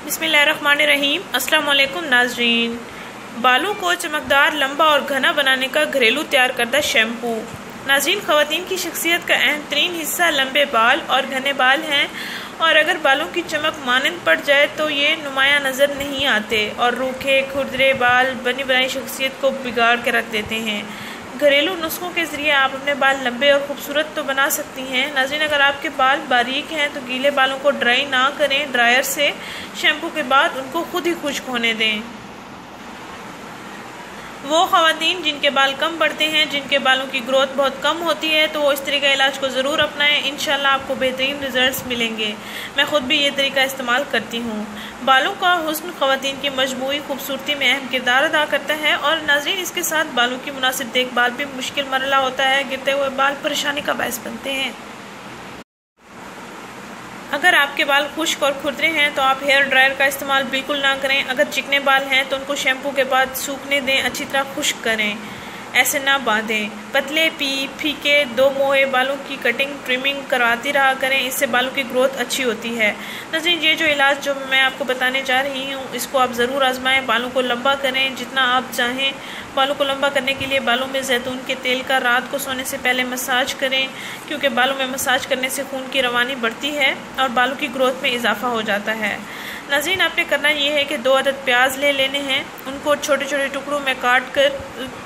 बिस्मिल्लाहिर्रहमानिर्रहीम। अस्सलाम वालेकुम नाज़रीन। बालों को चमकदार, लंबा और घना बनाने का घरेलू तैयार करदा शैम्पू। नाज़रीन, ख़वातीन की शख्सियत का अहम तरीन हिस्सा लंबे बाल और घने बाल हैं, और अगर बालों की चमक मानंद पड़ जाए तो ये नुमाया नज़र नहीं आते और रूखे खुरदरे बाल बनी बनाई शख्सियत को बिगाड़ के रख देते हैं। घरेलू नुस्खों के ज़रिए आप अपने बाल लंबे और खूबसूरत तो बना सकती हैं। नाज़रीन, अगर आपके बाल बारीक हैं तो गीले बालों को ड्राई ना करें, ड्रायर से शैम्पू के बाद उनको खुद ही खुश्क होने दें। वो ख़वातीन जिनके बाल कम बढ़ते हैं, जिनके बालों की ग्रोथ बहुत कम होती है, तो वो इस तरीका इलाज को ज़रूर अपनाएं। इंशाल्लाह आपको बेहतरीन रिजल्ट्स मिलेंगे। मैं ख़ुद भी ये तरीका इस्तेमाल करती हूँ। बालों का हुस्न ख़वातीन की मजमूई खूबसूरती में अहम किरदार अदा करता है, और नाज़रीन, इसके साथ बालों की मुनासिब देखभाल भी मुश्किल मरला होता है। गिरते हुए बाल परेशानी का बायस बनते हैं। अगर आपके बाल खुश्क और खुरदरे हैं तो आप हेयर ड्रायर का इस्तेमाल बिल्कुल ना करें। अगर चिकने बाल हैं तो उनको शैम्पू के बाद सूखने दें, अच्छी तरह खुश्क करें, ऐसे ना बांधें। पतले फीके दो मोहे बालों की कटिंग ट्रिमिंग करवाती रहा करें, इससे बालों की ग्रोथ अच्छी होती है। नाज़रीन, ये जो इलाज जो मैं आपको बताने जा रही हूँ, इसको आप ज़रूर आजमाएं। बालों को लंबा करें जितना आप चाहें। बालों को लंबा करने के लिए बालों में जैतून के तेल का रात को सोने से पहले मसाज करें, क्योंकि बालों में मसाज करने से खून की रवानी बढ़ती है और बालों की ग्रोथ में इजाफा हो जाता है। नाज़रीन, आपने करना ये है कि 2 अदद प्याज ले लेने हैं, उनको छोटे छोटे टुकड़ों में काट कर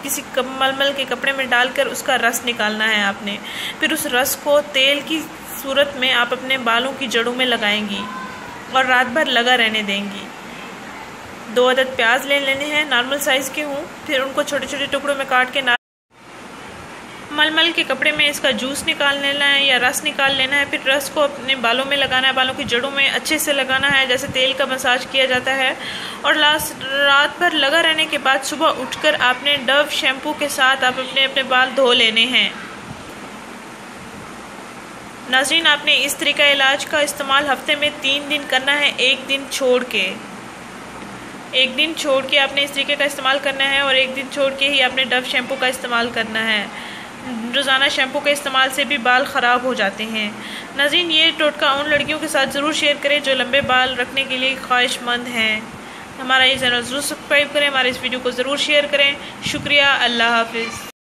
किसी मलमल के कपड़े में डालकर उसका रस निकालना है आपने। फिर उस रस को तेल की सूरत में आप अपने बालों की जड़ों में लगाएंगी और रात भर लगा रहने देंगी। 2 अदद प्याज ले लेने हैं, नॉर्मल साइज़ के हों। फिर उनको छोटे छोटे टुकड़ों में काट के मलमल के कपड़े में इसका जूस निकाल लेना है या रस निकाल लेना है। फिर रस को अपने बालों में लगाना है, बालों की जड़ों में अच्छे से लगाना है, जैसे तेल का मसाज किया जाता है। और रात भर लगा रहने के बाद सुबह उठकर आपने डव शैम्पू के साथ आप अपने बाल धो लेने हैं। नाज़रीन, आपने इस तरीका इलाज का इस्तेमाल हफ्ते में 3 दिन करना है, एक दिन छोड़ के आपने इस तरीके का इस्तेमाल करना है, और एक दिन छोड़ के ही आपने डव शैम्पू का इस्तेमाल करना है। रोज़ाना शैम्पू के इस्तेमाल से भी बाल ख़राब हो जाते हैं। नाज़रीन, ये टोटका उन लड़कियों के साथ ज़रूर शेयर करें जो लंबे बाल रखने के लिए ख्वाहिशमंद हैं। हमारा ये चैनल ज़रूर सब्सक्राइब करें, हमारे इस वीडियो को ज़रूर शेयर करें। शुक्रिया। अल्लाह हाफ़िज़।